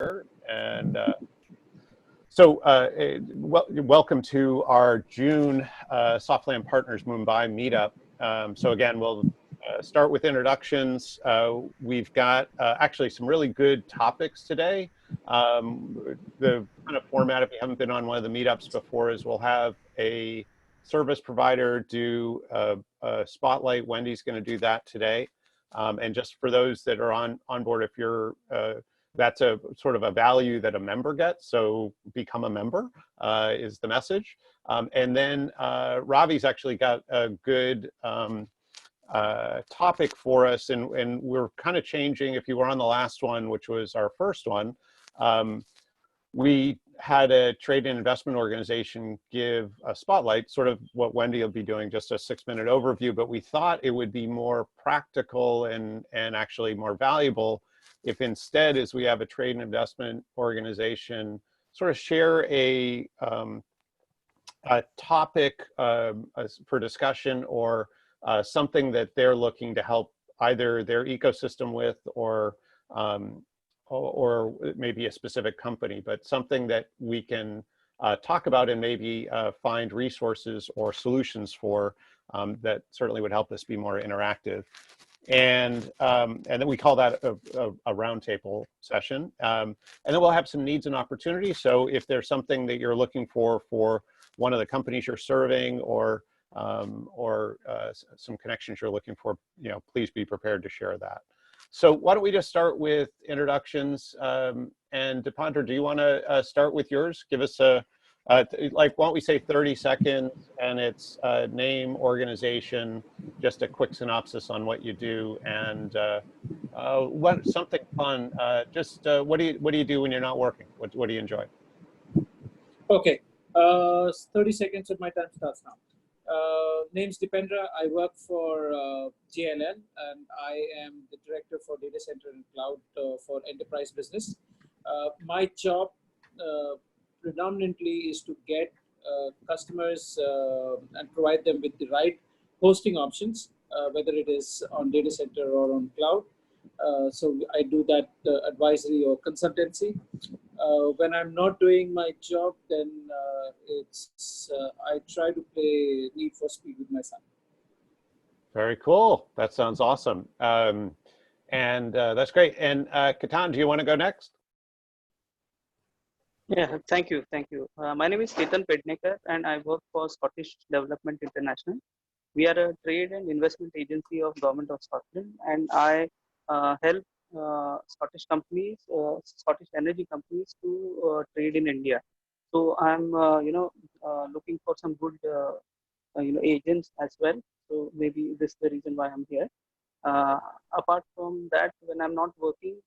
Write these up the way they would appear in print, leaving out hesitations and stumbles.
And welcome to our June Softland Partners Mumbai Meetup. So again, we'll start with introductions. We've got actually some really good topics today. The kind of format, if you haven't been on one of the meetups before, is we'll have a service provider do a spotlight. Wendy's going to do that today. And just for those that are on board, if you're that's a sort of a value that a member gets, so become a member is the message. And then Ravi's actually got a good topic for us, and we're kind of changing. If you were on the last one, which was our first one, we had a trade and investment organization give a spotlight, sort of what Wendy will be doing, just a 6-minute overview, but we thought it would be more practical and actually more valuable if instead, as we have a trade and investment organization, sort of share a topic for discussion, or something that they're looking to help either their ecosystem with, or maybe a specific company, but something that we can talk about and maybe find resources or solutions for that certainly would help us be more interactive. And then we call that a roundtable session. And then we'll have some needs and opportunities. So if there's something that you're looking for one of the companies you're serving, or some connections you're looking for, please be prepared to share that. So why don't we just start with introductions? And Dipandra, do you want to start with yours? Give us why don't we say 30 seconds, and it's name, organization, just a quick synopsis on what you do, and something fun. What do you do when you're not working? What do you enjoy? Okay, 30 seconds of my time starts now. Name's Dipendra. I work for JLL, and I am the director for data center and cloud for enterprise business. My job predominantly is to get customers and provide them with the right hosting options, whether it is on data center or on cloud. So I do that advisory or consultancy. When I'm not doing my job, then I try to play Need for Speed with my son. Very cool. That sounds awesome. And that's great. And Ketan, do you want to go next? Yeah, thank you. My name is Ketan Pednekar, and I work for Scottish Development International. We are a trade and investment agency of Government of Scotland, and I help Scottish companies, Scottish energy companies, to trade in India. So I'm, looking for some good, agents as well. So maybe this is the reason why I'm here. Apart from that, when I'm not working,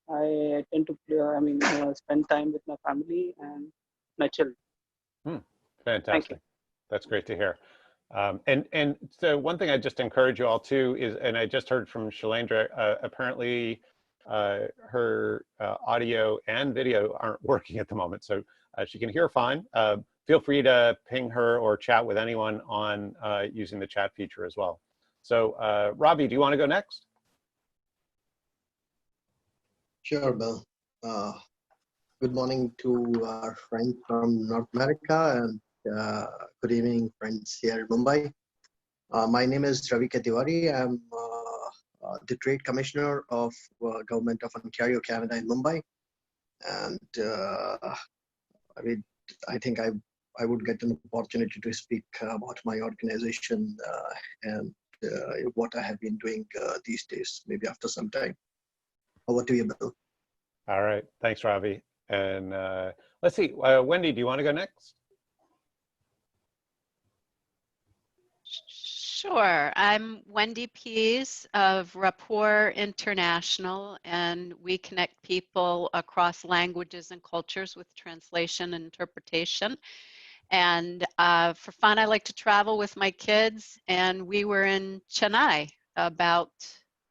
I tend to spend time with my family and my children. Fantastic. That's great to hear. And so one thing I just encourage you all to is, and I just heard from Shailendra, apparently her audio and video aren't working at the moment, so she can hear fine. Feel free to ping her or chat with anyone on using the chat feature as well. So Ravi, do you want to go next? Sure, Bill. Good morning to our friends from North America, and good evening, friends here in Mumbai. My name is Ravi Ketiwari. I'm the Trade Commissioner of Government of Ontario, Canada in Mumbai. And I think I would get an opportunity to speak about my organization and what I have been doing these days, maybe after some time. Over to you, Bill. All right. Thanks, Ravi. And let's see, Wendy, do you want to go next? Sure. I'm Wendy Pease of Rapport International, and we connect people across languages and cultures with translation and interpretation. And for fun, I like to travel with my kids, and we were in Chennai about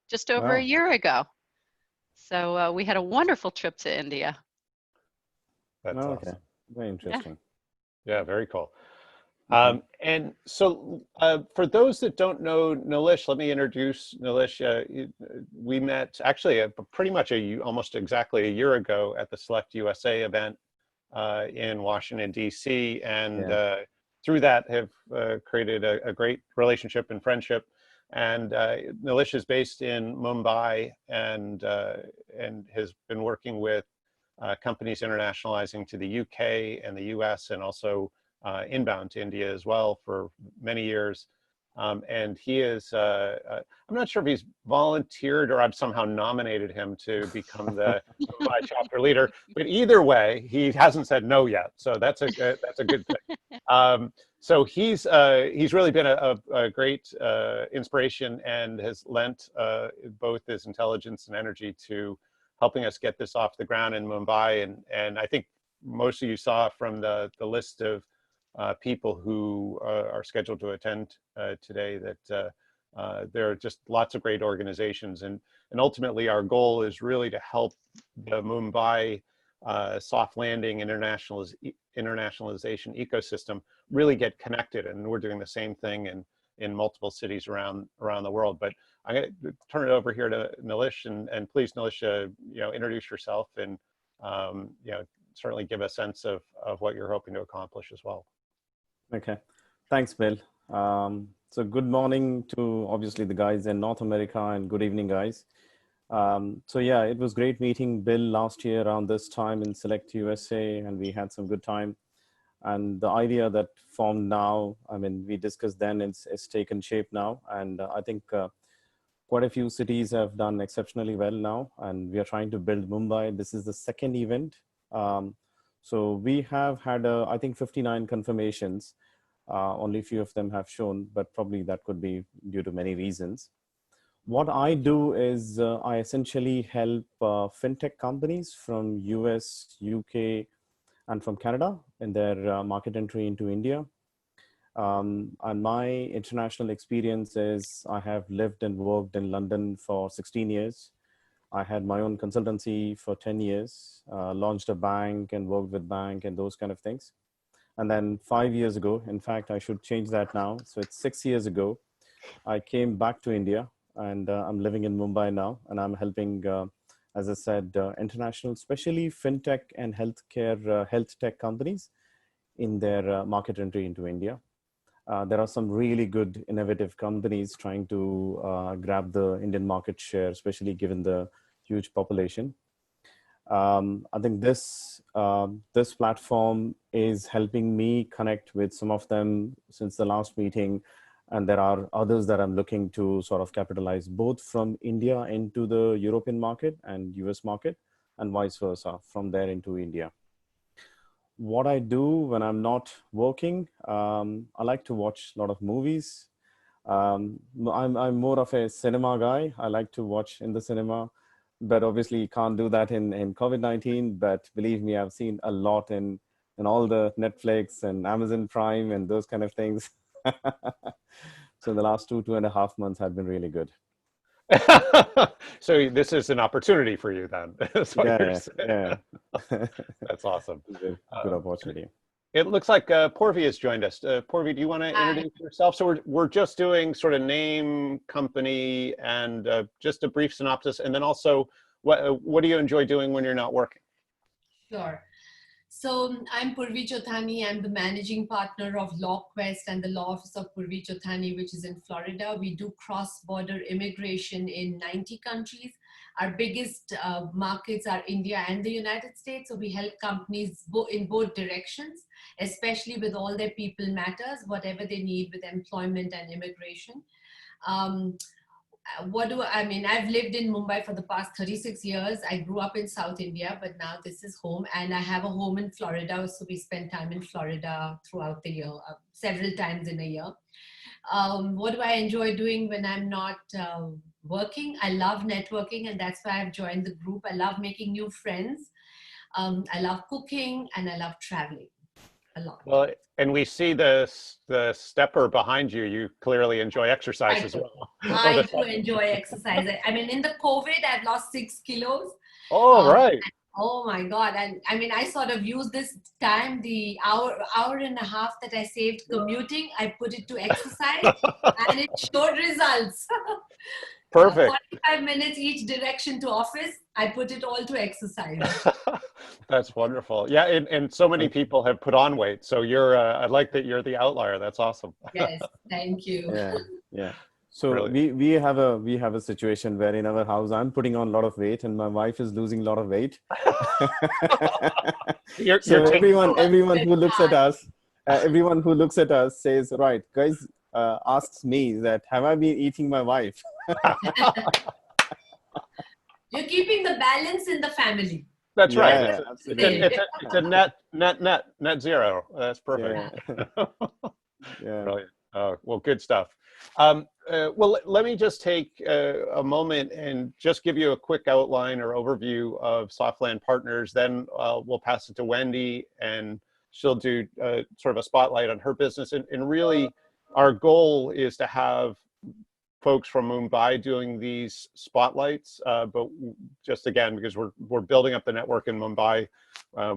just over a year ago. So we had a wonderful trip to India. That's awesome. Very interesting. Yeah, very cool. And so for those that don't know Nilish, let me introduce Nilish. We met actually pretty much almost exactly a year ago at the Select USA event in Washington, D.C. And through that have created a great relationship and friendship. And Nilish is based in Mumbai and has been working with companies internationalizing to the UK and the US and also inbound to India as well for many years. And he is, I'm not sure if he's volunteered or I've somehow nominated him to become the Mumbai chapter leader, but either way, he hasn't said no yet. So that's a good thing. So he's really been a great inspiration and has lent both his intelligence and energy to helping us get this off the ground in Mumbai. And I think most of you saw from the list of people who are scheduled to attend today that there are just lots of great organizations. And ultimately our goal is really to help the Mumbai soft landing internationalization ecosystem really get connected. And we're doing the same thing in multiple cities around the world. But I'm going to turn it over here to Nilish, and please, Nilish, introduce yourself and certainly give a sense of what you're hoping to accomplish as well. Okay, thanks, Bill. So good morning to obviously the guys in North America, and good evening, guys. So yeah, it was great meeting Bill last year around this time in Select USA, and we had some good time. And the idea that formed now, I mean, we discussed then, it's taken shape now. And I think quite a few cities have done exceptionally well now, and we are trying to build Mumbai. This is the second event. So we have had, I think, 59 confirmations. Only a few of them have shown, but probably that could be due to many reasons. What I do is I essentially help fintech companies from US, UK, and from Canada in their market entry into India. And my international experience is I have lived and worked in London for 16 years. I had my own consultancy for 10 years, launched a bank and worked with bank and those kind of things. And then 5 years ago, in fact, I should change that now. So it's 6 years ago, I came back to India, and I'm living in Mumbai now, and I'm helping, as I said, international, especially fintech and healthcare, health tech companies in their market entry into India. There are some really good innovative companies trying to grab the Indian market share, especially given the huge population. I think this platform is helping me connect with some of them since the last meeting. And there are others that I'm looking to sort of capitalize both from India into the European market and US market, and vice versa from there into India. What I do when I'm not working, I like to watch a lot of movies. I'm more of a cinema guy. I like to watch in the cinema, but obviously you can't do that in COVID-19. But believe me, I've seen a lot in all the Netflix and Amazon Prime and those kind of things. So the last 2.5 months have been really good. So this is an opportunity for you then. Yeah. That's awesome. Good opportunity. It looks like Porvi has joined us. Porvi, do you want to introduce yourself? So we're just doing sort of name, company, and just a brief synopsis, and then also what do you enjoy doing when you're not working? Sure. So I'm Purvi Chothani. I'm the managing partner of LawQuest and the law office of Purvi Chothani, which is in Florida. We do cross-border immigration in 90 countries. Our biggest markets are India and the United States. So we help companies in both directions, especially with all their people matters, whatever they need with employment and immigration. I've lived in Mumbai for the past 36 years. I grew up in South India, but now this is home, and I have a home in Florida. So we spend time in Florida throughout the year, several times in a year. What do I enjoy doing when I'm not working? I love networking, and that's why I've joined the group. I love making new friends. I love cooking, and I love traveling a lot. Well, and we see the stepper behind you. You clearly enjoy exercise as well. I do enjoy exercise. I mean, in the COVID, I've lost 6 kilos. Oh, right. Oh my God. And I mean, I sort of use this time, the hour and a half that I saved commuting, I put it to exercise and it showed results. Perfect. 45 minutes each direction to office, I put it all to exercise. That's wonderful. Yeah, and so many people have put on weight. So you're, I like that you're the outlier. That's awesome. Yes, thank you. Yeah, yeah. So Brilliant. we have a situation where in our house I'm putting on a lot of weight and my wife is losing a lot of weight. You're So taking everyone who looks at us, says, right, guys, asks me that have I been eating my wife? You're keeping the balance in the family. That's right. Yeah, absolutely. It's a net zero. That's perfect. Yeah. Yeah. Brilliant. Well, good stuff. Well, let me just take a moment and just give you a quick outline or overview of Softland Partners. Then we'll pass it to Wendy, and she'll do sort of a spotlight on her business. And really, our goal is to have folks from Mumbai doing these spotlights, but just again, because we're building up the network in Mumbai,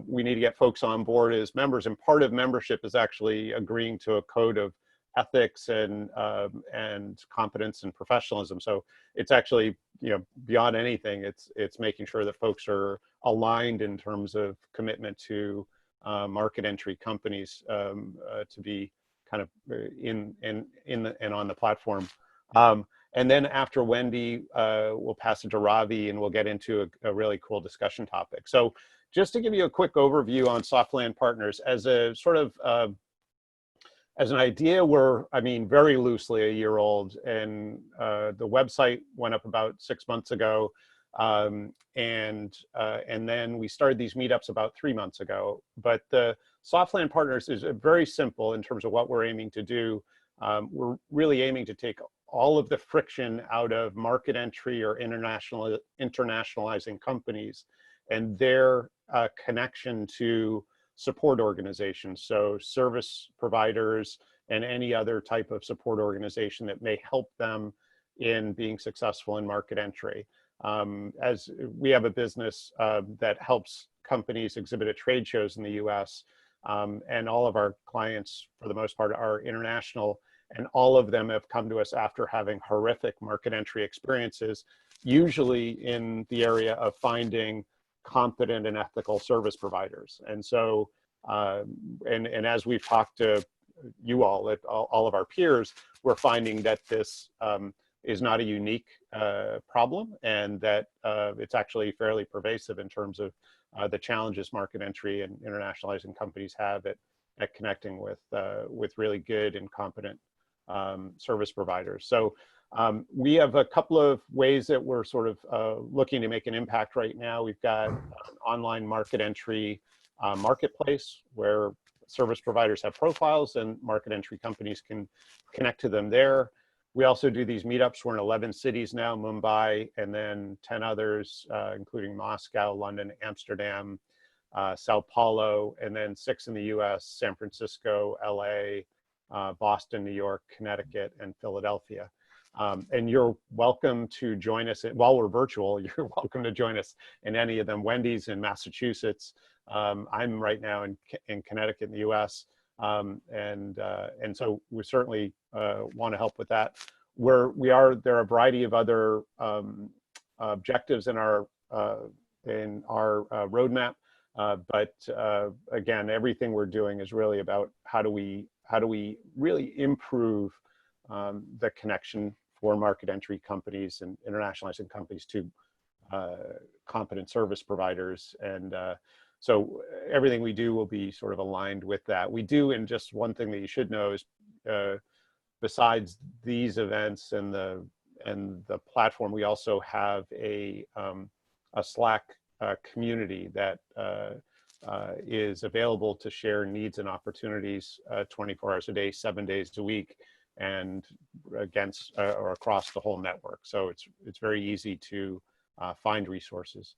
we need to get folks on board as members, and part of membership is actually agreeing to a code of ethics and competence and professionalism. So it's actually, you know, beyond anything, it's making sure that folks are aligned in terms of commitment to market entry companies to be kind of in and on the platform. And then after Wendy, we'll pass it to Ravi and we'll get into a really cool discussion topic. So just to give you a quick overview on Softland Partners, as a sort of, as an idea, we're, I mean, very loosely a year old, and the website went up about 6 months ago. And then we started these meetups about 3 months ago. But the Softland Partners is very simple in terms of what we're aiming to do. We're really aiming to take all of the friction out of market entry or internationalizing companies and their connection to support organizations, so service providers and any other type of support organization that may help them in being successful in market entry. As we have a business that helps companies exhibit at trade shows in the US, and all of our clients, for the most part, are international, and all of them have come to us after having horrific market entry experiences, usually in the area of finding competent and ethical service providers. And so, and as we've talked to you all, all of our peers, we're finding that this is not a unique problem, and that it's actually fairly pervasive in terms of the challenges market entry and internationalizing companies have at connecting with really good and competent service providers. So we have a couple of ways that we're sort of looking to make an impact right now. We've got an online market entry marketplace where service providers have profiles and market entry companies can connect to them there. We also do these meetups. We're in 11 cities now, Mumbai, and then 10 others, including Moscow, London, Amsterdam, Sao Paulo, and then 6 in the US, San Francisco, LA, Boston, New York, Connecticut, and Philadelphia. And you're welcome to join us while we're virtual. You're welcome to join us in any of them. Wendy's in Massachusetts. I'm right now in Connecticut in the US. And so we certainly want to help with that. There are a variety of other objectives in our roadmap. But again, everything we're doing is really about how do we really improve the connection for market entry companies and internationalizing companies to competent service providers. And so everything we do will be sort of aligned with that. We do, and just one thing that you should know is besides these events and the platform, we also have a Slack community that is available to share needs and opportunities 24 hours a day, 7 days a week, and against or across the whole network. So it's very easy to find resources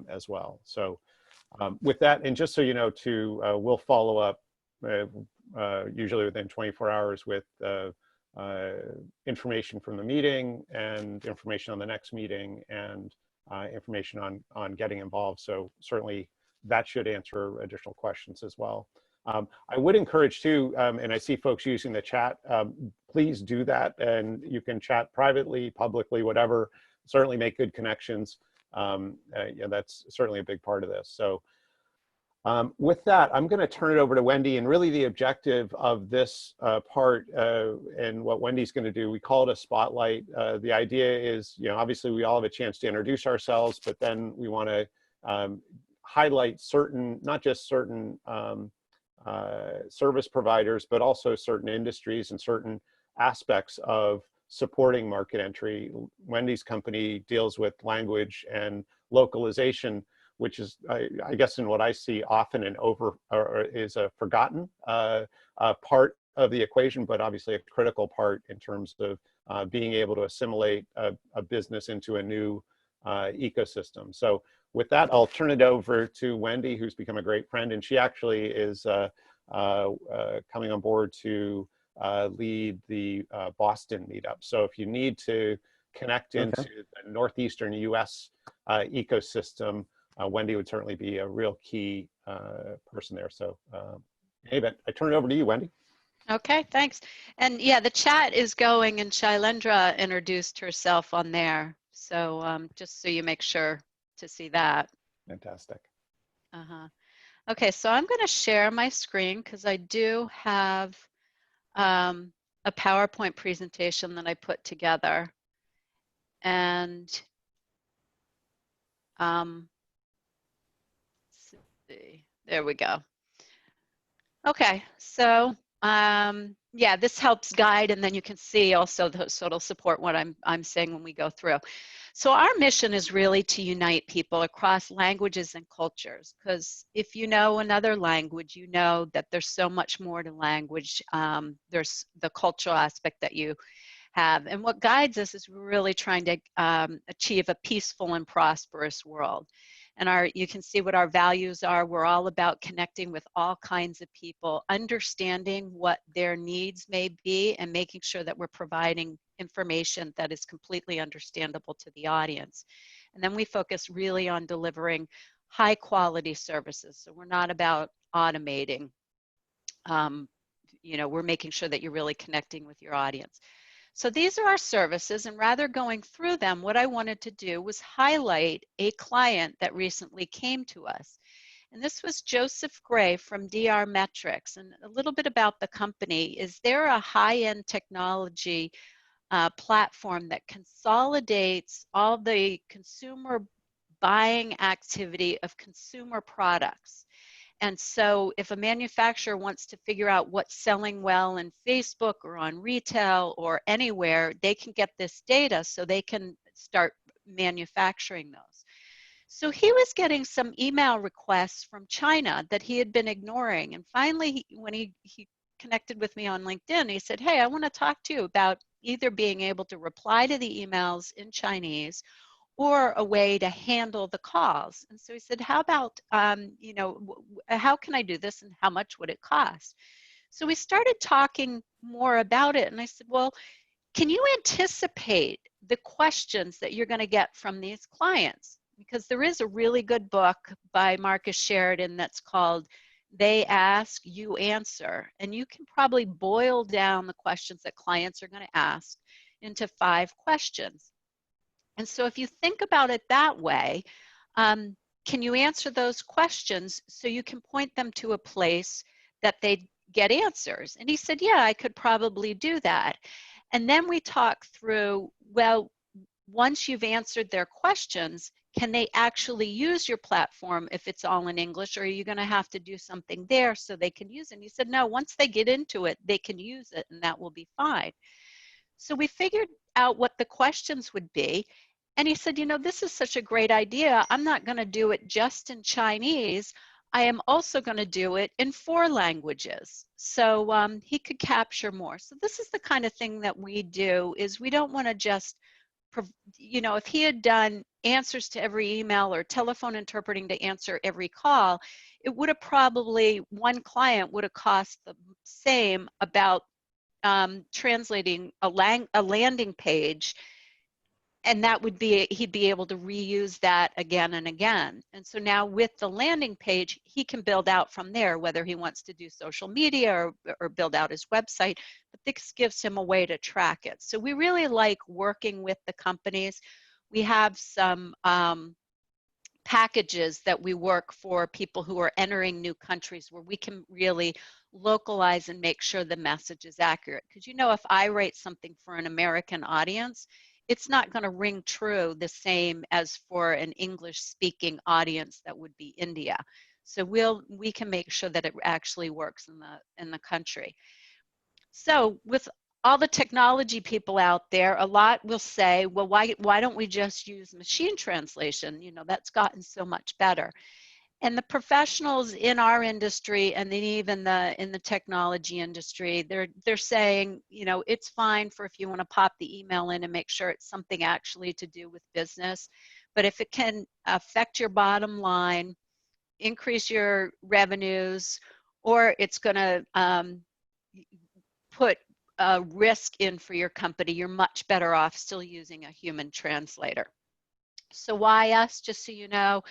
as well. So with that, and just so you know, too, we'll follow up usually within 24 hours with information from the meeting and information on the next meeting, and information on getting involved. So certainly that should answer additional questions as well. I would encourage too, and I see folks using the chat, please do that, and you can chat privately, publicly, whatever, certainly make good connections. Yeah, that's certainly a big part of this. So with that, I'm going to turn it over to Wendy, and really the objective of this part and what Wendy's going to do, we call it a spotlight. The idea is, you know, obviously we all have a chance to introduce ourselves, but then we want to highlight certain, not just certain service providers, but also certain industries and certain aspects of supporting market entry. Wendy's company deals with language and localization, which is, I guess, in what I see often is a forgotten part of the equation, but obviously a critical part in terms of being able to assimilate a business into a new ecosystem. So with that, I'll turn it over to Wendy, who's become a great friend, and she actually is coming on board to lead the Boston meetup. So if you need to connect into the Northeastern US ecosystem, Wendy would certainly be a real key person there. So anyway, I turn it over to you, Wendy. Okay, thanks. And yeah, the chat is going, and Shailendra introduced herself on there. So just so you make sure to see that. Fantastic. Okay, so I'm going to share my screen because I do have a PowerPoint presentation that I put together. And let's see, there we go. Okay, so yeah, this helps guide, and then you can see also, so it'll support what I'm saying when we go through. So our mission is really to unite people across languages and cultures, because if you know another language, you know that there's so much more to language. There's the cultural aspect that you have, and what guides us is we're really trying to achieve a peaceful and prosperous world. And you can see what our values are. We're all about connecting with all kinds of people, understanding what their needs may be, and making sure that we're providing information that is completely understandable to the audience. And then we focus really on delivering high quality services. So we're not about automating. You know, we're making sure that you're really connecting with your audience. So these are our services, and rather going through them, what I wanted to do was highlight a client that recently came to us. And this was Joseph Gray from DR Metrics. And a little bit about the company is they're a high-end technology platform that consolidates all the consumer buying activity of consumer products. And so if a manufacturer wants to figure out what's selling well in Facebook or on retail or anywhere, they can get this data so they can start manufacturing those. So he was getting some email requests from China that he had been ignoring. And finally, when he connected with me on LinkedIn, he said, hey, I want to talk to you about either being able to reply to the emails in Chinese or a way to handle the calls. And so he said, how about, you know, how can I do this and how much would it cost? So we started talking more about it. And I said, well, can you anticipate the questions that you're going to get from these clients? Because there is a really good book by Marcus Sheridan that's called They Ask, You Answer. And you can probably boil down the questions that clients are going to ask into 5 questions. And so if you think about it that way, can you answer those questions so you can point them to a place that they get answers? And he said, yeah, I could probably do that. And then we talk through, well, once you've answered their questions, can they actually use your platform if it's all in English, or are you going to have to do something there so they can use it? And he said, no, once they get into it, they can use it and that will be fine. So we figured out what the questions would be. And he said, you know, this is such a great idea. I'm not going to do it just in Chinese. I am also going to do it in 4 languages. So he could capture more. So this is the kind of thing that we do, is we don't want to just, you know, if he had done answers to every email or telephone interpreting to answer every call, it would have probably, one client would have cost the same about translating a landing page and that would be, he'd be able to reuse that again and again. And so now with the landing page, he can build out from there, whether he wants to do social media or build out his website, but this gives him a way to track it. So we really like working with the companies. We have some packages that we work for people who are entering new countries where we can really localize and make sure the message is accurate. Because you know, if I write something for an American audience, it's not going to ring true the same as for an English speaking audience that would be India. So we can make sure that it actually works in the country. So with all the technology people out there, a lot will say, well, why don't we just use machine translation? You know, that's gotten so much better. And the professionals in our industry, and then even in the technology industry, they're saying, you know, it's fine for if you want to pop the email in and make sure it's something actually to do with business. But if it can affect your bottom line, increase your revenues, or it's going to put a risk in for your company, you're much better off still using a human translator. So why us? Just so you know,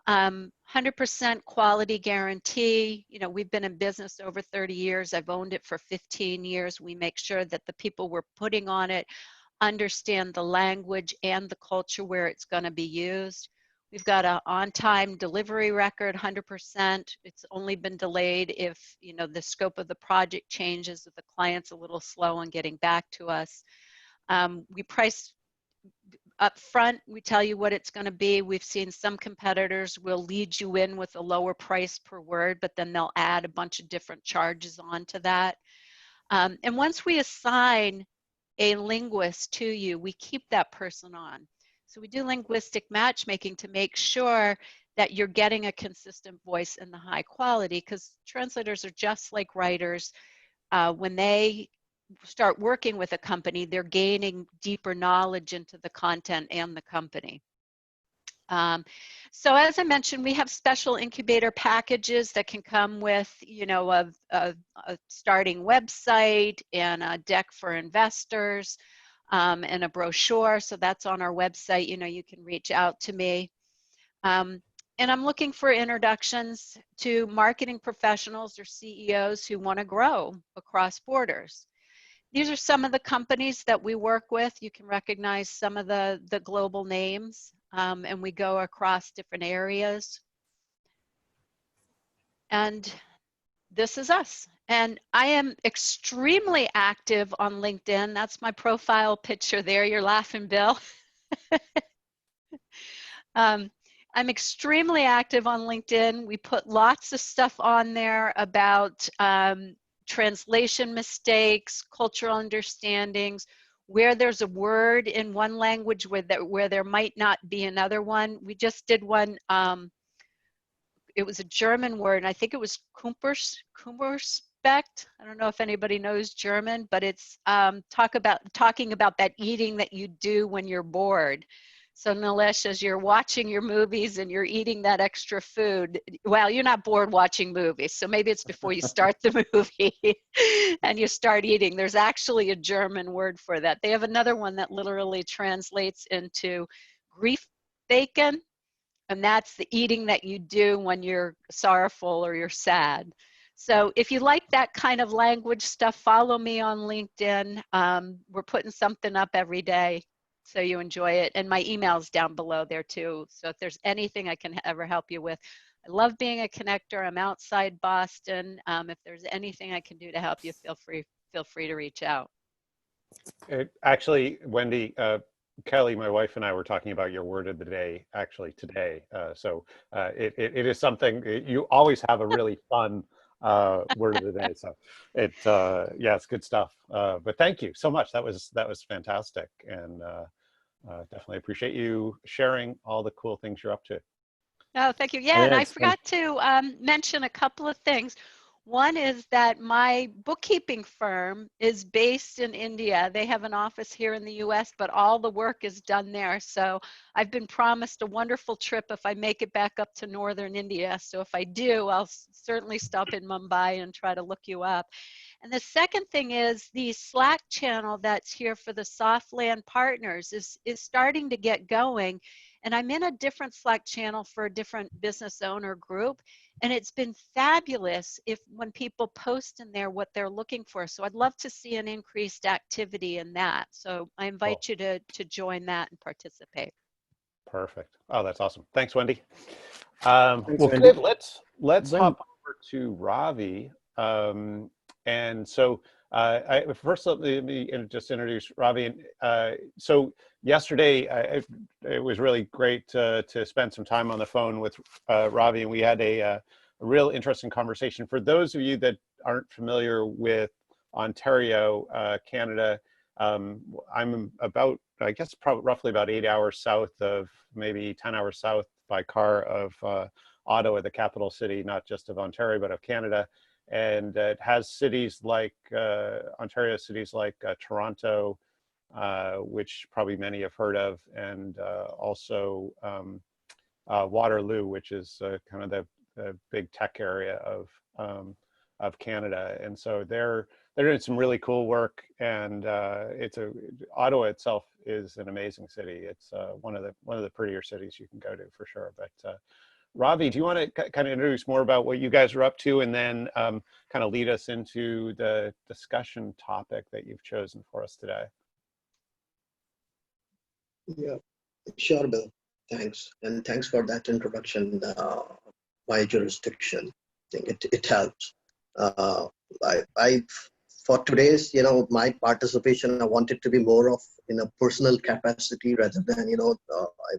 100% quality guarantee. You know, we've been in business over 30 years. I've owned it for 15 years. We make sure that the people we're putting on it understand the language and the culture where it's going to be used. We've got an on-time delivery record, 100%. It's only been delayed if, you know, the scope of the project changes, if the client's a little slow on getting back to us. We price up front, we tell you what it's going to be. We've seen some competitors will lead you in with a lower price per word, but then they'll add a bunch of different charges onto that. And once we assign a linguist to you, we keep that person on. So we do linguistic matchmaking to make sure that you're getting a consistent voice and the high quality, because translators are just like writers. When they start working with a company, they're gaining deeper knowledge into the content and the company. So as I mentioned, we have special incubator packages that can come with, you know, a starting website and a deck for investors and a brochure. So that's on our website. You know, you can reach out to me. And I'm looking for introductions to marketing professionals or CEOs who want to grow across borders. These are some of the companies that we work with. You can recognize some of the global names, and we go across different areas. And this is us. And I am extremely active on LinkedIn. That's my profile picture there. You're laughing, Bill. I'm extremely active on LinkedIn. We put lots of stuff on there about translation mistakes, cultural understandings, where there's a word in one language where there might not be another one. We just did one, it was a German word, and I think it was Kummerspecht. I don't know if anybody knows German, but it's talking about that eating that you do when you're bored. So Nilesh, as you're watching your movies and you're eating that extra food, well, you're not bored watching movies. So maybe it's before you start the movie and you start eating. There's actually a German word for that. They have another one that literally translates into grief bacon. And that's the eating that you do when you're sorrowful or you're sad. So if you like that kind of language stuff, follow me on LinkedIn. We're putting something up every day, so you enjoy it. And my email's down below there too. So if there's anything I can ever help you with, I love being a connector. I'm outside Boston. If there's anything I can do to help you, feel free to reach out. Actually, Wendy, Kelly, my wife, and I were talking about your word of the day actually today. So it is something, you always have a really fun word of the day. So yeah, it's good stuff. But thank you so much. That was fantastic. And definitely appreciate you sharing all the cool things you're up to. Oh, thank you. Yeah, and I forgot to mention a couple of things. One is that my bookkeeping firm is based in India. They have an office here in the US, but all the work is done there. So I've been promised a wonderful trip if I make it back up to northern India. So if I do, I'll certainly stop in Mumbai and try to look you up. And the second thing is the Slack channel that's here for the Softland partners is starting to get going. And I'm in a different Slack channel for a different business owner group. And it's been fabulous when people post in there what they're looking for. So I'd love to see an increased activity in that. So I invite you to join that and participate. Perfect. Oh, that's awesome. Thanks, Wendy. Thanks, Well, Wendy. good. Let's When- hop over to Ravi. And so first let me just introduce Ravi. So yesterday, it was really great to spend some time on the phone with Ravi, and we had a real interesting conversation. For those of you that aren't familiar with Ontario, Canada, I'm about, I guess, probably roughly about 8 hours south of, maybe 10 hours south by car of Ottawa, the capital city, not just of Ontario, but of Canada. And it has cities like, Ontario cities like Toronto, which probably many have heard of, and also Waterloo, which is kind of the big tech area of Canada. And so they're doing some really cool work, and Ottawa itself is an amazing city. It's one of the prettier cities you can go to for sure. But Ravi, do you want to kind of introduce more about what you guys are up to, and then kind of lead us into the discussion topic that you've chosen for us today? Yeah, sure, Bill. Thanks. And thanks for that introduction. My jurisdiction, I think it helps. I for today's, my participation, I wanted to be more of in a personal capacity rather than,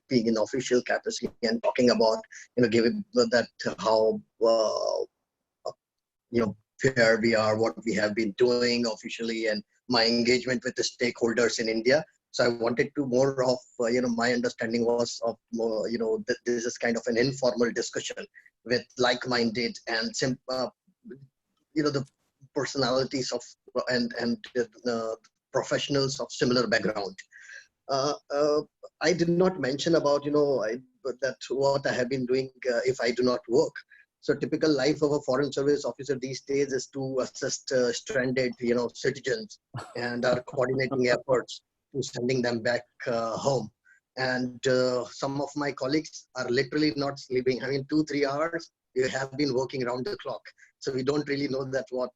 being in official capacity and talking about, giving that how, where we are, what we have been doing officially, and my engagement with the stakeholders in India. So I wanted to more of, my understanding was of more, this is kind of an informal discussion with like-minded and the personalities of and professionals of similar background. I did not mention about, that what I have been doing if I do not work. So typical life of a foreign service officer these days is to assist stranded, citizens, and are coordinating efforts to sending them back home. And some of my colleagues are literally not sleeping. I mean, 2-3 hours, we have been working around the clock. So we don't really know that what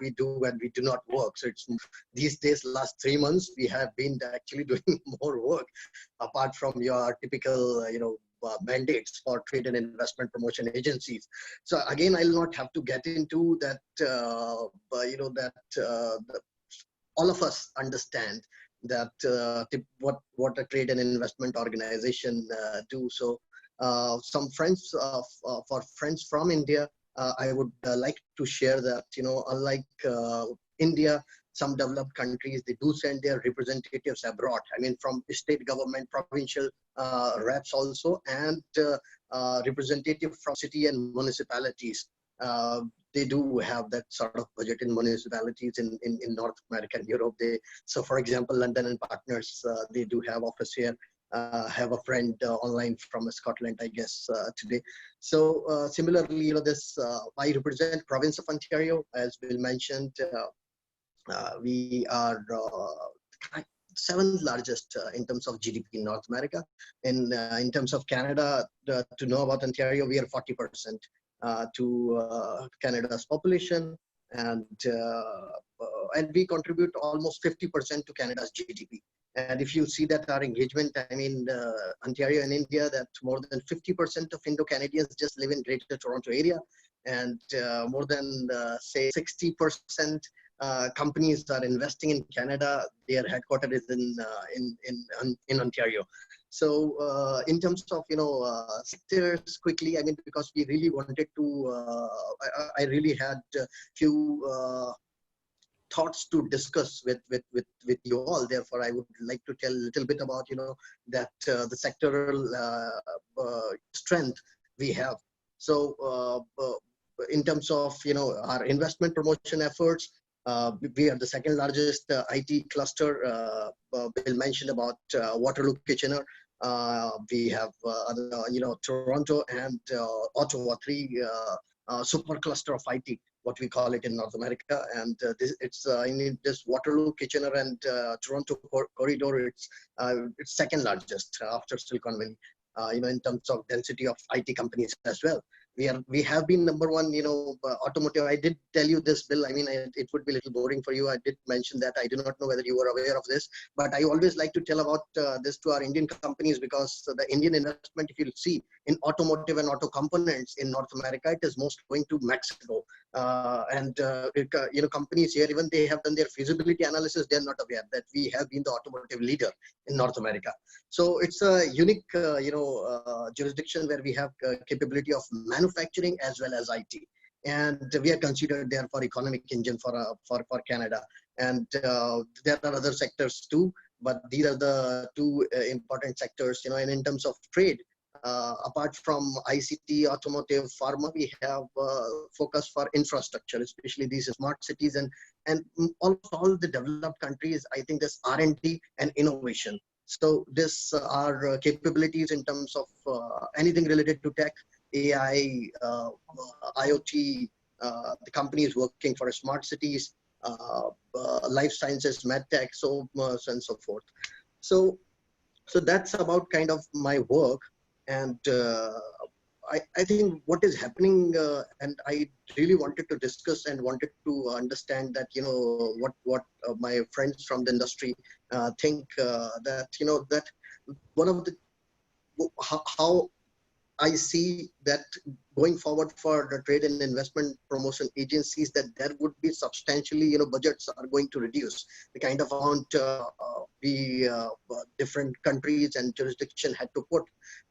we do when we do not work. So it's these days, last 3 months, we have been actually doing more work apart from your typical, mandates for trade and investment promotion agencies. So again, I'll not have to get into that, all of us understand that what a trade and investment organization do. So some friends for friends from India, I would like to share that, unlike India, some developed countries, they do send their representatives abroad. I mean, from state government, provincial reps also, and representative from city and municipalities. They do have that sort of budget in municipalities in North America and Europe. So for example, London and Partners, they do have office here. Have a friend online from Scotland, I guess, today. So similarly, I represent province of Ontario, as Bill mentioned. We are seventh largest in terms of GDP in North America. In terms of Canada, to know about Ontario, we are 40% to Canada's population, and we contribute almost 50% to Canada's GDP. And if you see that our engagement, I mean, Ontario and India, that more than 50% of Indo-Canadians just live in Greater Toronto area, and more than say 60% companies are investing in Canada. Their headquarters is in Ontario. So in terms of sectors, quickly, I mean, because we really wanted to, I really had a few thoughts to discuss with you all. Therefore, I would like to tell a little bit about that the sectoral strength we have. So in terms of our investment promotion efforts, we are the second largest IT cluster. Bill mentioned about Waterloo, Kitchener. We have Toronto and Ottawa, three super cluster of IT, what we call it in North America. And it's in this Waterloo, Kitchener, and Toronto corridor. It's second largest after Silicon Valley. In terms of density of IT companies as well. We have been number one, automotive. I did tell you this, Bill. I mean, it would be a little boring for you. I did mention that. I do not know whether you were aware of this, but I always like to tell about this to our Indian companies, because the Indian investment, if you see in automotive and auto components in North America, it is most going to Mexico. Companies here, even they have done their feasibility analysis, they're not aware that we have been the automotive leader in North America. So it's a unique, jurisdiction where we have capability of manufacturing as well as IT, and we are considered there for economic engine for Canada. And there are other sectors too, but these are the two important sectors. And in terms of trade, apart from ICT, automotive, pharma, we have focus for infrastructure, especially these smart cities and all the developed countries. I think there's R&D and innovation. So this are capabilities in terms of anything related to tech, AI, IoT, the companies working for smart cities, life sciences, medtech, so and so forth. So that's about kind of my work. And I think what is happening, and I really wanted to discuss and wanted to understand that, what my friends from the industry think, that, that one of the, how I see that going forward for the trade and investment promotion agencies, that there would be substantially, budgets are going to reduce the kind of amount different countries and jurisdiction had to put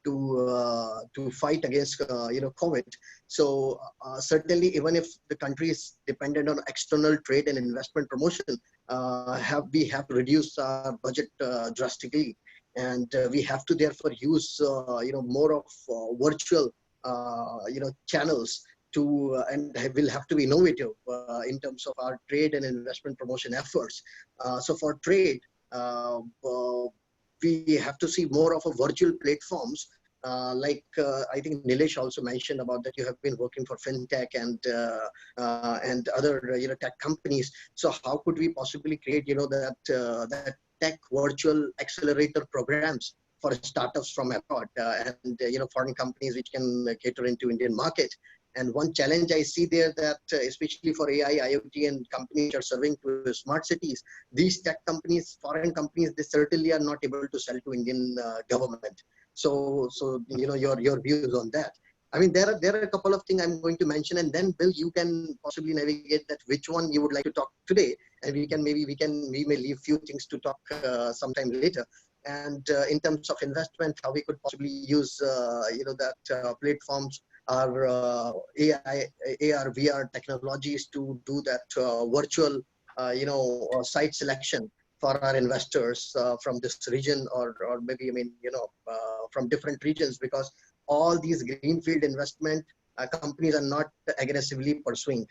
to fight against, COVID. So certainly, even if the country is dependent on external trade and investment promotion, we have to reduce our budget drastically. And we have to therefore use more of virtual channels to and will have to be innovative in terms of our trade and investment promotion efforts. So for trade, we have to see more of a virtual platforms. I think Nilesh also mentioned about that you have been working for fintech and other tech companies. So how could we possibly create that tech virtual accelerator programs for startups from abroad and foreign companies which can cater into Indian market? And one challenge I see there, that especially for AI, IoT, and companies which are serving to smart cities, these tech companies, foreign companies, they certainly are not able to sell to Indian government. So your views on that. I mean, there are a couple of things I'm going to mention, and then Bill, you can possibly navigate that which one you would like to talk today, and we may leave few things to talk sometime later. And in terms of investment, how we could possibly use that platforms are AI, AR, VR technologies to do that virtual site selection for our investors from this region, or maybe from different regions, because all these greenfield investment companies are not aggressively pursuing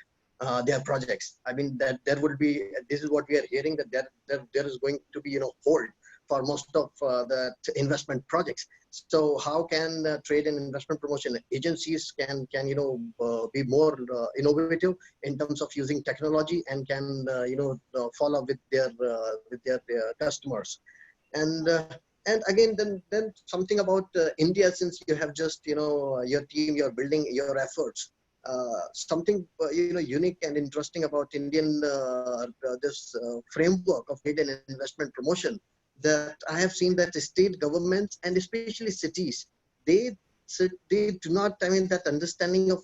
their projects. I mean, that there would be, this is what we are hearing, that there is going to be hold for most of the investment projects. So how can trade and investment promotion agencies can be more innovative in terms of using technology, and can follow with their customers? And again, then something about India, since you have just your team, you're building your efforts. Something unique and interesting about Indian this framework of trade and investment promotion, that I have seen that the state governments and especially cities, they do not, I mean, that understanding of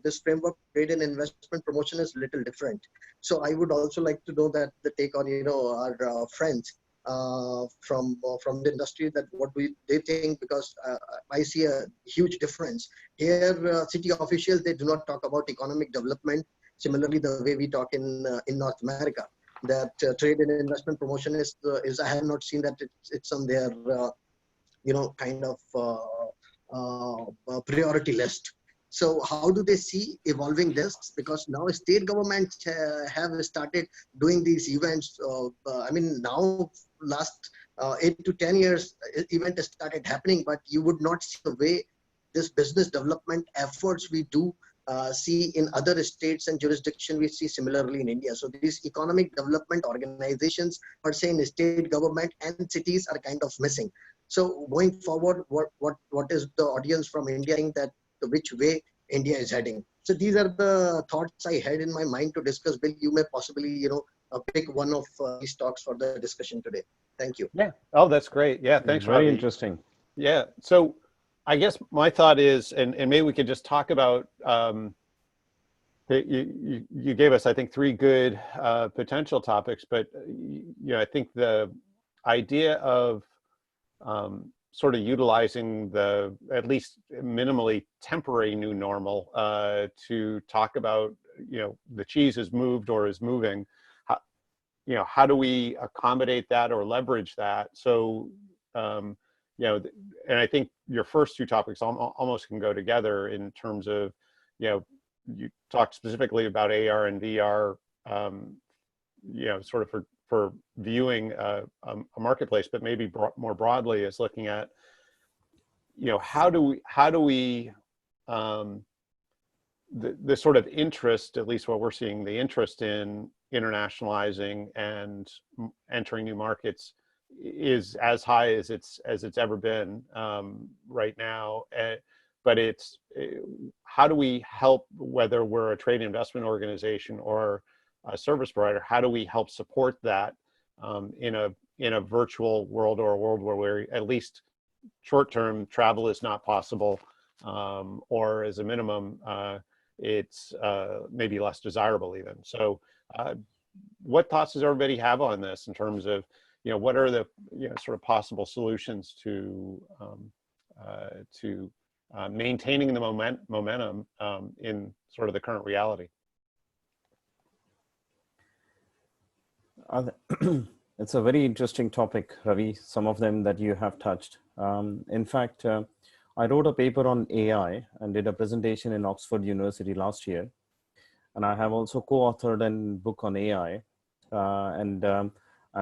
this framework, trade and investment promotion, is little different. So I would also like to know that the take on our friends from the industry, that what they think, because I see a huge difference here. City officials, they do not talk about economic development similarly the way we talk in North America. That trade and investment promotion is I have not seen that it's on their kind of priority list. So how do they see evolving this? Because now state governments have started doing these events. I mean, now last 8 to 10 years, event has started happening, but you would not see the way this business development efforts we do see in other states and jurisdiction. We see similarly in India. So these economic development organizations, per se, in state government and cities are kind of missing. So going forward, what is the audience from India think that which way India is heading? So these are the thoughts I had in my mind to discuss. Bill, you may possibly, pick one of these talks for the discussion today. Thank you. Yeah. Oh, that's great. Yeah. Thanks, Very Ravi. interesting. Yeah. So I guess my thought is, and maybe we could just talk about, you gave us, I think, three good potential topics, but I think the idea of sort of utilizing the at least minimally temporary new normal to talk about, the cheese is moved or is moving. How do we accommodate that or leverage that? So, and I think your first two topics almost can go together in terms of, you talked specifically about AR and VR, sort of for viewing a marketplace, but maybe more broadly is looking at, how do we the sort of interest, at least what we're seeing, the interest in internationalizing and entering new markets is as high as it's ever been right now. But it's how do we help, whether we're a trade investment organization or a service provider, how do we help support that in a virtual world, or a world where we're at least short-term travel is not possible, or as a minimum it's maybe less desirable even. So what thoughts does everybody have on this in terms of, what are the sort of possible solutions to maintaining the momentum in sort of the current reality? It's a very interesting topic, Ravi, some of them that you have touched. In fact, I wrote a paper on AI and did a presentation in Oxford University last year. And I have also co-authored a book on AI. And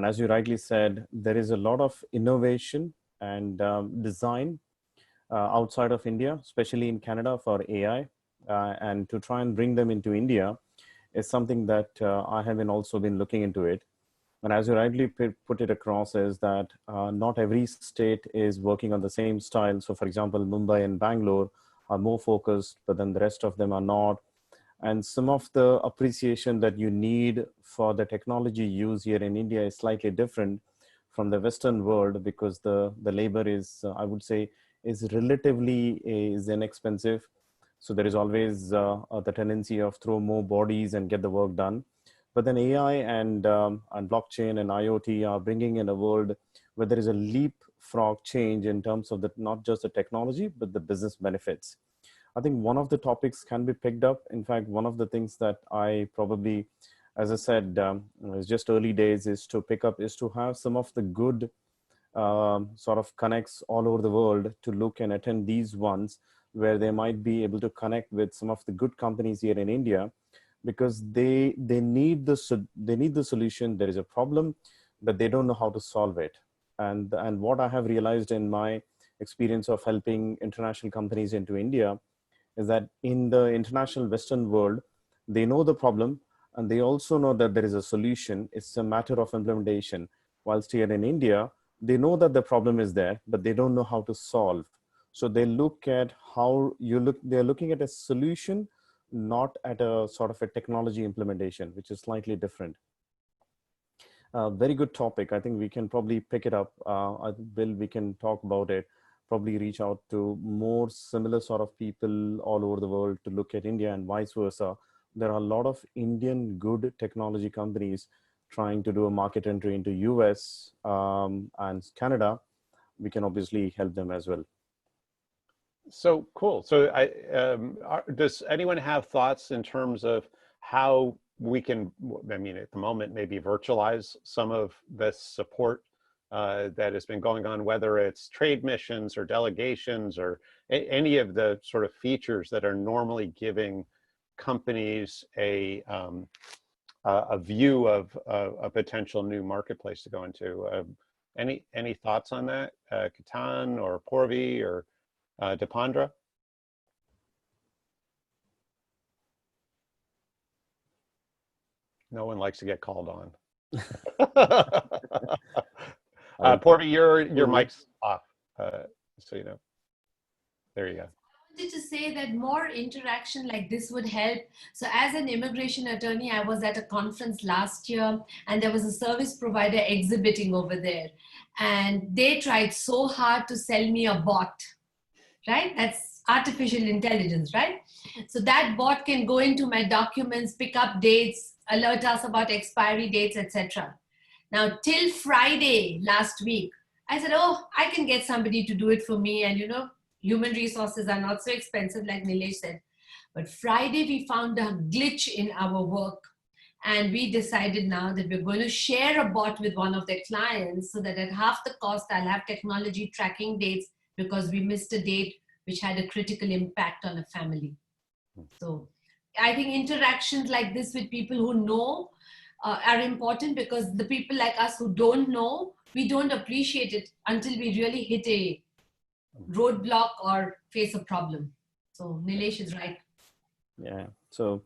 as you rightly said, there is a lot of innovation and design outside of India, especially in Canada, for AI. And to try and bring them into India is something that I have also been looking into it. And as you rightly put it across, is that not every state is working on the same style. So for example, Mumbai and Bangalore are more focused, but then the rest of them are not. And some of the appreciation that you need for the technology used here in India is slightly different from the Western world, because the labor is, I would say, is relatively inexpensive. So there is always the tendency of throw more bodies and get the work done. But then AI and blockchain and IoT are bringing in a world where there is a leapfrog change in terms of not just the technology, but the business benefits. I think one of the topics can be picked up. In fact, one of the things that I probably, as I said, it's just early days, is to pick up, is to have some of the good sort of connects all over the world to look and attend these ones, where they might be able to connect with some of the good companies here in India, because they need the solution. There is a problem, but they don't know how to solve it. And what I have realized in my experience of helping international companies into India is that in the international Western world, they know the problem and they also know that there is a solution. It's a matter of implementation. Whilst here in India, they know that the problem is there, but they don't know how to solve. So they look at they're looking at a solution, not at a sort of a technology implementation, which is slightly different. Very good topic. I think we can probably pick it up. Bill, we can talk about it, probably reach out to more similar sort of people all over the world to look at India and vice versa. There are a lot of Indian good technology companies trying to do a market entry into US and Canada. We can obviously help them as well. So cool. So does anyone have thoughts in terms of how we can, I mean, at the moment, maybe virtualize some of this support that has been going on, whether it's trade missions or delegations or any of the sort of features that are normally giving companies a view of a potential new marketplace to go into. Any thoughts on that, Ketan or Purvi or Dipandra? No one likes to get called on. Purvi, your mic's off, so you know. There you go. I wanted to say that more interaction like this would help. So as an immigration attorney, I was at a conference last year and there was a service provider exhibiting over there. And they tried so hard to sell me a bot, right? That's artificial intelligence, right? So that bot can go into my documents, pick up dates, alert us about expiry dates, etc. Now, till Friday last week, I said, oh, I can get somebody to do it for me. And, you know, human resources are not so expensive, like Nilesh said. But Friday, we found a glitch in our work. And we decided now that we're going to share a bot with one of their clients so that at half the cost, I'll have technology tracking dates because we missed a date which had a critical impact on a family. So I think interactions like this with people who know are important, because the people like us who don't know, we don't appreciate it until we really hit a roadblock or face a problem. So Nilesh is right. Yeah. So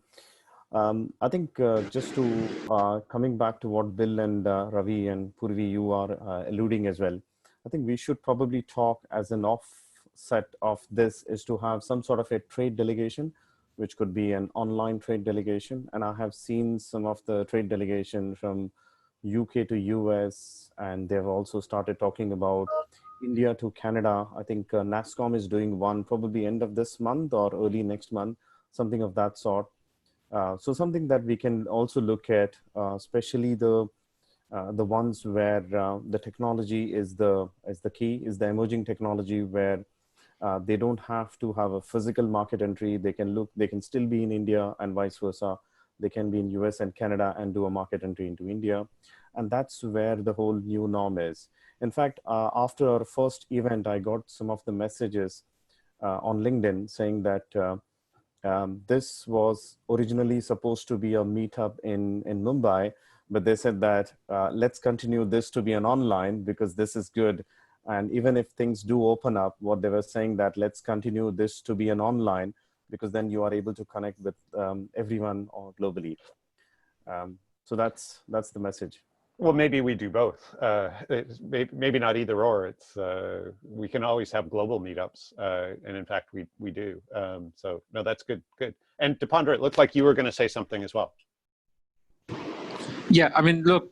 I think just to coming back to what Bill and Ravi and Purvi, you are alluding as well, I think we should probably talk as an offset of this is to have some sort of a trade delegation, which could be an online trade delegation. And I have seen some of the trade delegation from UK to US, and they've also started talking about India to Canada. I think NASSCOM is doing one probably end of this month or early next month, something of that sort. So something that we can also look at, especially the ones where the technology is the key, is the emerging technology where they don't have to have a physical market entry. They can still be in India and vice versa. They can be in US and Canada and do a market entry into India. And that's where the whole new norm is. In fact, after our first event, I got some of the messages on LinkedIn saying that this was originally supposed to be a meetup in Mumbai, but they said that let's continue this to be an online because this is good. And even if things do open up, what they were saying that let's continue this to be an online, because then you are able to connect with everyone globally. So that's the message. Well, maybe we do both. Maybe not either or. It's we can always have global meetups, and in fact, we do. So no, that's good. Good. And Dipandra, it looked like you were going to say something as well. Yeah, I mean, look,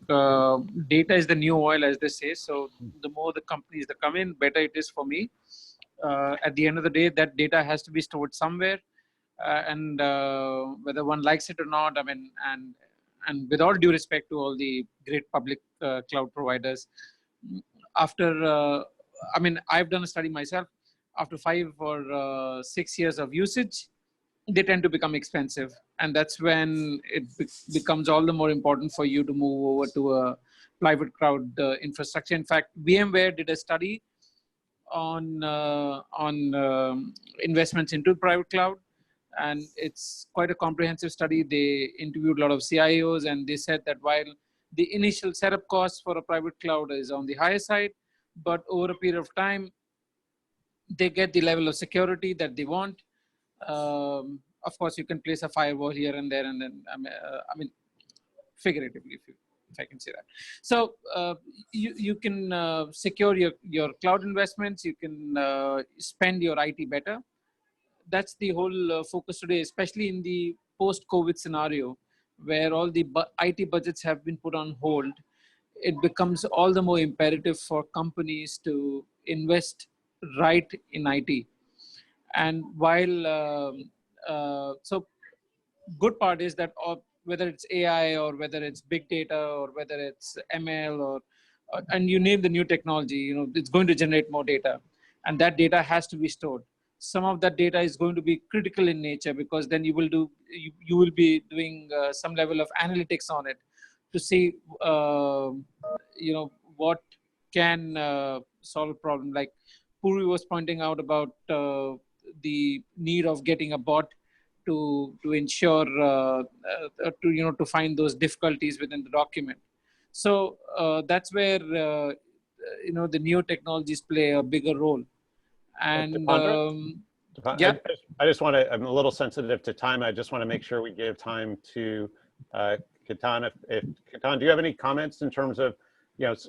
data is the new oil, as they say. So the more the companies that come in, better it is for me. At the end of the day, that data has to be stored somewhere, and whether one likes it or not, I mean, and with all due respect to all the great public cloud providers, after, I mean, I've done a study myself. After 5 or 6 years of usage, they tend to become expensive, and that's when it becomes all the more important for you to move over to a private cloud infrastructure. In fact, VMware did a study on investments into private cloud, and it's quite a comprehensive study. They interviewed a lot of CIOs, and they said that while the initial setup costs for a private cloud is on the higher side, but over a period of time, they get the level of security that they want. Of course, you can place a firewall here and there, and then I mean, figuratively, if I can say that. So you can secure your cloud investments. You can spend your IT better. That's the whole focus today, especially in the post-COVID scenario, where all the IT budgets have been put on hold. It becomes all the more imperative for companies to invest right in IT. And while so good part is that whether it's AI or whether it's big data or whether it's ML or and you name the new technology, you know, it's going to generate more data, and that data has to be stored. Some of that data is going to be critical in nature, because then you will be doing some level of analytics on it to see you know, what can solve a problem. Like Puri was pointing out about the need of getting a bot to ensure to find those difficulties within the document. So that's where the new technologies play a bigger role. And yeah, I just want to, I'm a little sensitive to time. I just want to make sure we give time to Ketan. If Ketan, do you have any comments in terms of,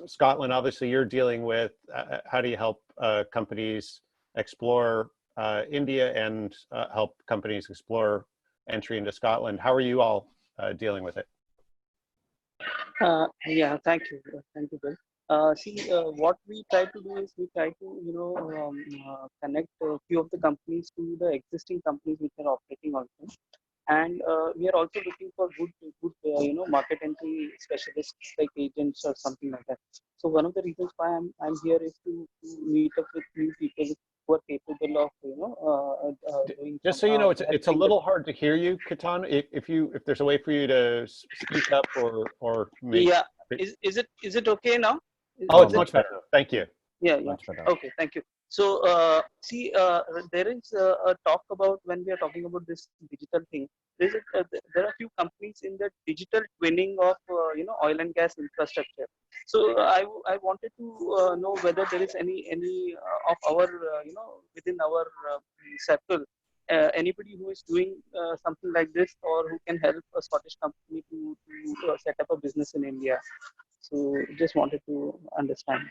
Scotland, obviously you're dealing with, how do you help companies explore India and help companies explore entry into Scotland? How are you all dealing with it? Yeah, thank you, Bill. What we try to do is we try to connect a few of the companies to the existing companies which are operating also, and we are also looking for good market entry specialists like agents or something like that. So one of the reasons why I'm here is to meet up with new people who are capable of doing. Just so you know, it's a little hard to hear you, Ketan. If there's a way for you to speak up or make. Yeah, is it okay now? Oh, it's much better. Thank you. Yeah. Okay, thank you. So there is a talk about, when we are talking about this digital thing, there are a few companies in the digital twinning of oil and gas infrastructure. So I wanted to know whether there is any of our within our circle anybody who is doing something like this, or who can help a Scottish company to set up a business in India. So just wanted to understand.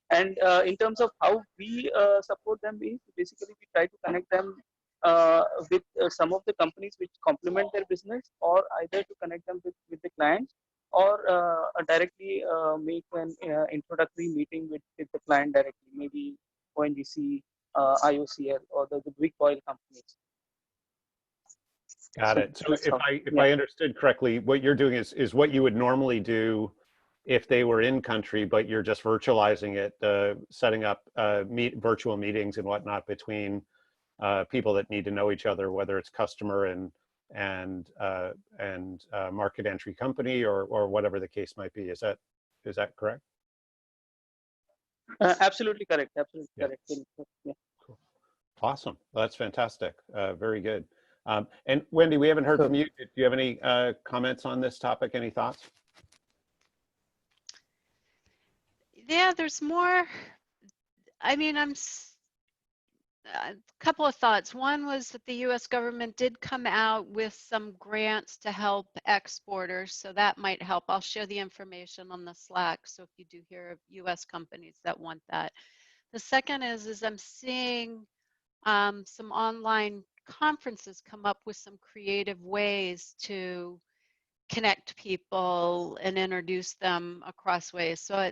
And in terms of how we support them, is basically we try to connect them with some of the companies which complement their business, or either to connect them with the clients, or directly make an introductory meeting with the client directly, maybe ONGC, IOCL, or the big oil companies. Got it. So if I understood correctly, what you're doing is what you would normally do if they were in country, but you're just virtualizing it, setting up virtual meetings and whatnot between people that need to know each other, whether it's customer and market entry company or whatever the case might be. Is that correct? Absolutely correct. Absolutely correct. Yeah. Cool. Awesome. Well, that's fantastic. Very good. And Wendy, we haven't heard from you. Do you have any comments on this topic? Any thoughts? Yeah, there's more. I mean, a couple of thoughts. One was that the US government did come out with some grants to help exporters, so that might help. I'll share the information on the Slack, so if you do hear of US companies that want that. The second is I'm seeing some online conferences come up with some creative ways to connect people and introduce them across ways. So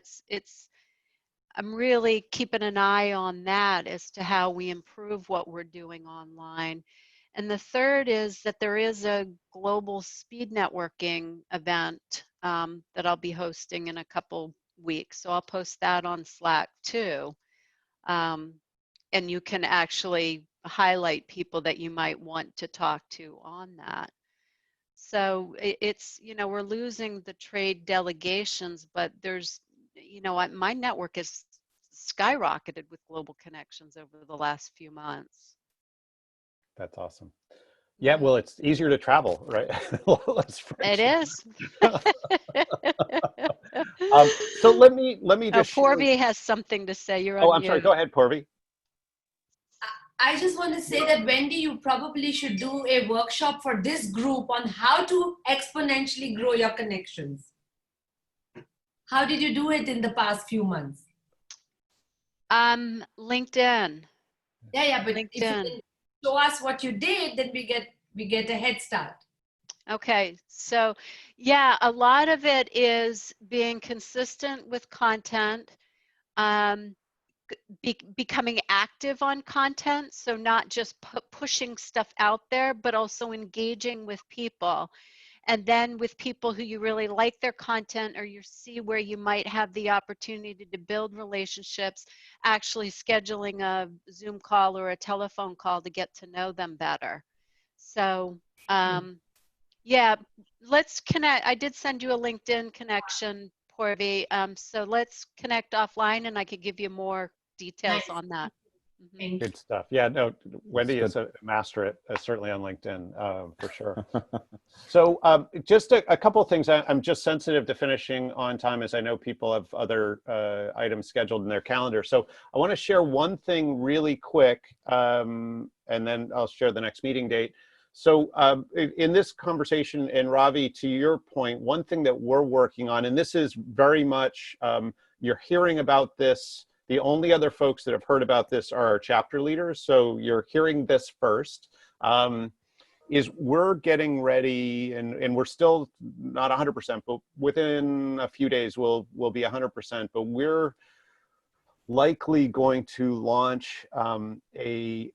I'm really keeping an eye on that as to how we improve what we're doing online. And the third is that there is a global speed networking event that I'll be hosting in a couple weeks. So I'll post that on Slack too. And you can actually highlight people that you might want to talk to on that. So it's, we're losing the trade delegations, but there's, my network has skyrocketed with global connections over the last few months. That's awesome. Yeah, well, it's easier to travel, right? It is. So let me just. Porvi has something to say. You're on Oh, I'm sorry. Go ahead, Porvi. I just want to say that, Wendy, you probably should do a workshop for this group on how to exponentially grow your connections. How did you do it in the past few months? LinkedIn. Yeah, but LinkedIn. if you can show us what you did, then we get a head start. Okay, so yeah, a lot of it is being consistent with content, becoming active on content, so not just pushing stuff out there, but also engaging with people. And then with people who you really like their content, or you see where you might have the opportunity to build relationships, actually scheduling a Zoom call or a telephone call to get to know them better. So yeah, let's connect. I did send you a LinkedIn connection, Porvi. So let's connect offline and I could give you more details on that. Thank Good stuff. Yeah, no, Wendy is a master at certainly on LinkedIn, for sure. So just a couple of things. I'm just sensitive to finishing on time, as I know people have other items scheduled in their calendar. So I want to share one thing really quick, and then I'll share the next meeting date. So in this conversation, and Ravi, to your point, one thing that we're working on, and this is very much, you're hearing about this, the only other folks that have heard about this are our chapter leaders. So you're hearing this first, is we're getting ready, and we're still not 100%, but within a few days we'll be 100%, but we're likely going to launch a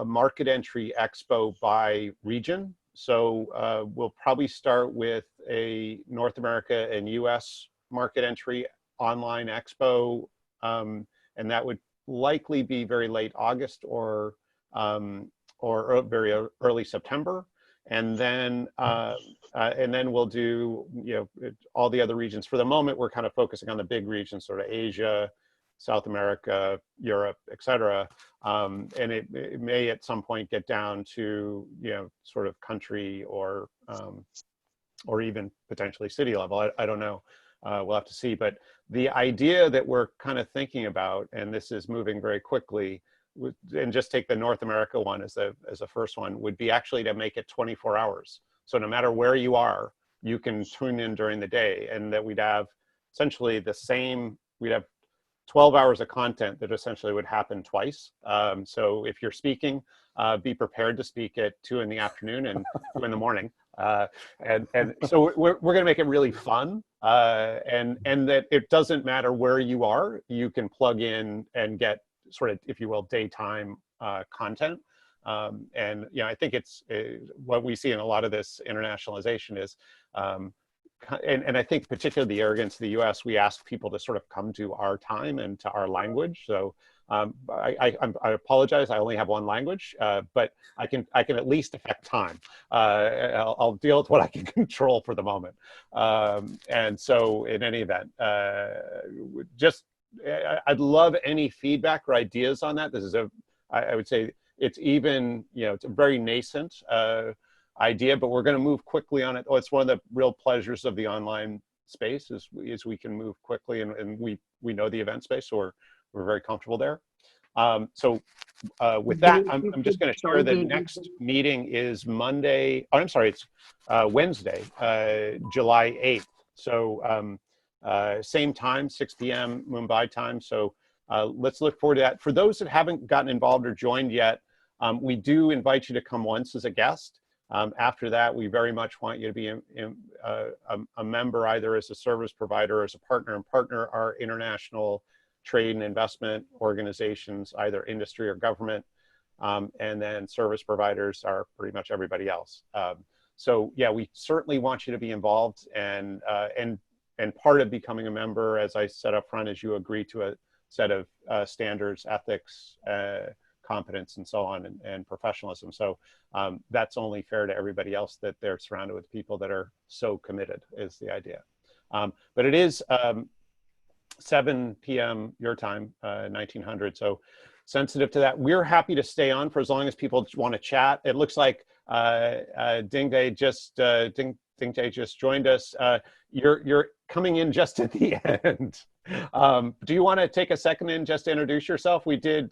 market entry expo by region. So we'll probably start with a North America and US market entry online expo, and that would likely be very late August or very early September, and then we'll do, you know, all the other regions. For the moment, we're kind of focusing on the big regions, sort of Asia, South America, Europe, etc. And it may at some point get down to, you know, sort of country or even potentially city level. I don't know. We'll have to see. But the idea that we're kind of thinking about, and this is moving very quickly, and just take the North America one as the first one, would be actually to make it 24 hours. So no matter where you are, you can tune in during the day, and that we'd have essentially the same, we'd have 12 hours of content that essentially would happen twice. So if you're speaking, be prepared to speak at 2 in the afternoon and 2 in the morning. And so we're going to make it really fun, and that it doesn't matter where you are, you can plug in and get sort of, if you will, daytime content. And you know, I think it's what we see in a lot of this internationalization is, and I think particularly the arrogance of the US, we ask people to sort of come to our time and to our language. So I apologize, I only have one language, but I can at least affect time. I'll deal with what I can control for the moment. And so in any event, just I'd love any feedback or ideas on that. This is I would say it's even, you know, it's a very nascent idea, but we're going to move quickly on it. Oh, it's one of the real pleasures of the online space is we can move quickly, and we know the event space, so we're very comfortable there. So with that, I'm just going to share the next meeting is Monday. Oh, I'm sorry, it's Wednesday, July 8th. So same time, 6 p.m. Mumbai time. So let's look forward to that. For those that haven't gotten involved or joined yet, we do invite you to come once as a guest. After that, we very much want you to be a member, either as a service provider or as a partner, and partner our international trade and investment organizations, either industry or government, and then service providers are pretty much everybody else. So yeah, we certainly want you to be involved, and part of becoming a member, as I said up front, is you agree to a set of standards, ethics, competence, and so on, and professionalism. So that's only fair to everybody else, that they're surrounded with people that are so committed, is the idea. But it is 7 p.m. your time, 1900. So sensitive to that. We're happy to stay on for as long as people want to chat. It looks like Dingday just joined us. You're coming in just at the end. Do you want to take a second and just introduce yourself? We did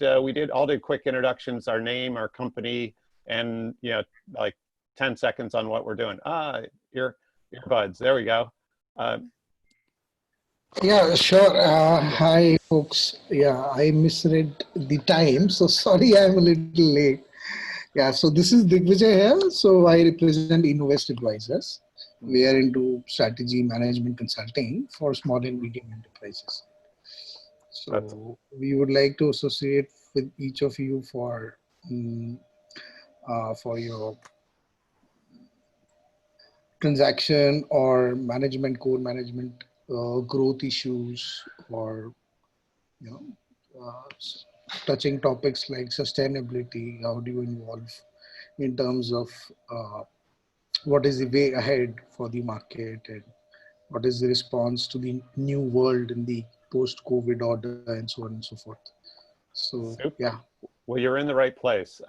quick introductions, our name, our company, and, you know, like 10 seconds on what we're doing. Earbuds. There we go. Yeah, sure. Hi, folks. Yeah, I misread the time, so sorry I'm a little late. Yeah, so this is Digvijay here. So I represent Invest Advisors. We are into strategy management consulting for small and medium enterprises. So we would like to associate with each of you for your transaction or management, core management, growth issues, or touching topics like sustainability. How do you involve in terms of what is the way ahead for the market, and what is the response to the new world in the post-COVID order, and so on and so forth. So Super. yeah. Well, you're in the right place.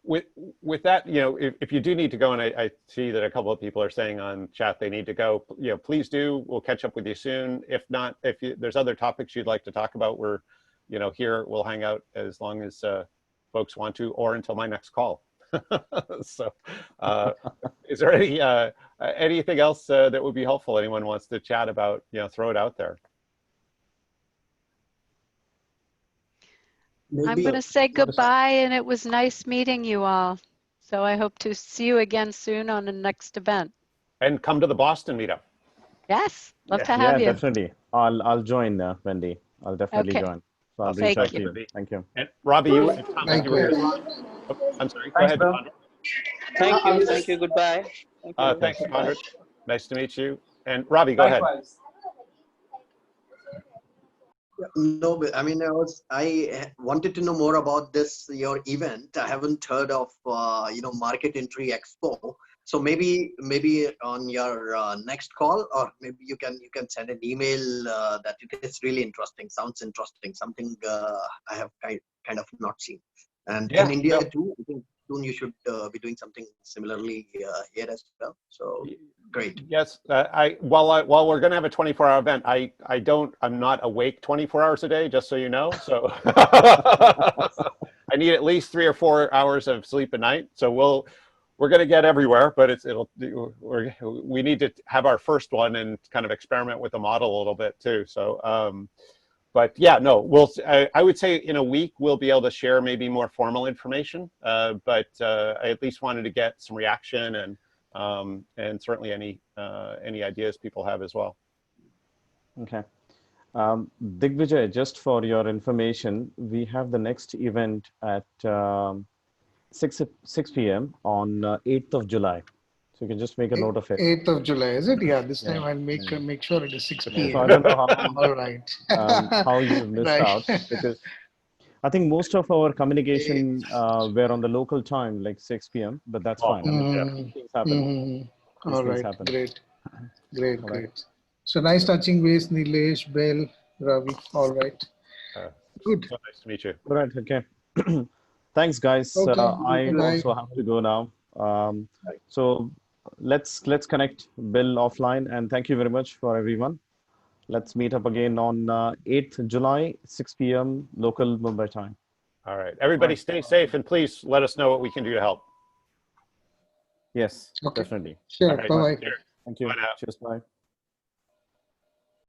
With that, if you do need to go, and I see that a couple of people are saying on chat they need to go, please do. We'll catch up with you soon. If not, there's other topics you'd like to talk about, we're, here, we'll hang out as long as folks want to, or until my next call. So, is there anything else that would be helpful? Anyone wants to chat about? Throw it out there. I'm going to say goodbye, and it was nice meeting you all. So I hope to see you again soon on the next event. And come to the Boston meetup. Yes, love to Yeah, have you. definitely. I'll join, Wendy. I'll definitely Okay. join. So I'll Thank reach out to you. you. Thank you. And Robbie, you were Likewise. I'm sorry. Go ahead. Bill. Thank you. Goodbye. Thank you. Thanks, Conrad. Nice to meet you. And Robbie, go ahead. No, but I mean, I wanted to know more about your event. I haven't heard of, Market Entry Expo. So maybe on your next call, or maybe you can send an email that it is really interesting. Sounds interesting. Something I have kind of not seen. And in India too, I think soon you should be doing something similarly here as well. So great. Yes, while we're going to have a 24-hour event, I'm not awake 24 hours a day, just so you know. So I need at least 3 or 4 hours of sleep a night. So we're going to get everywhere, but we need to have our first one and kind of experiment with the model a little bit too. So, but yeah, no, I would say in a week we'll be able to share maybe more formal information. But I at least wanted to get some reaction and certainly any ideas people have as well. Okay. Digvijay, just for your information, we have the next event at 6 p.m. on 8th of July. So you can just make a note of it. 8th of July, is it? Yeah, this time I'll make sure it is 6 p.m. So I don't know All right. how you missed out, because I think most of our communication were on the local time, like 6 p.m., but that's fine. I mean, things happen. All right, happen. Great. So nice touching base, Nilesh, Bell, Ravi. All right. Good. So nice to meet you. All right, okay. Thanks, guys. Okay, I bye-bye. also have to go now. So let's connect Bill offline, and thank you very much for everyone. Let's meet up again on 8th July, 6 p.m. local Mumbai time. All right. Everybody stay safe, and please let us know what we can do to help. Yes, Okay. definitely. Sure. Right. Bye-bye. Thank you. Bye now. Cheers. Bye.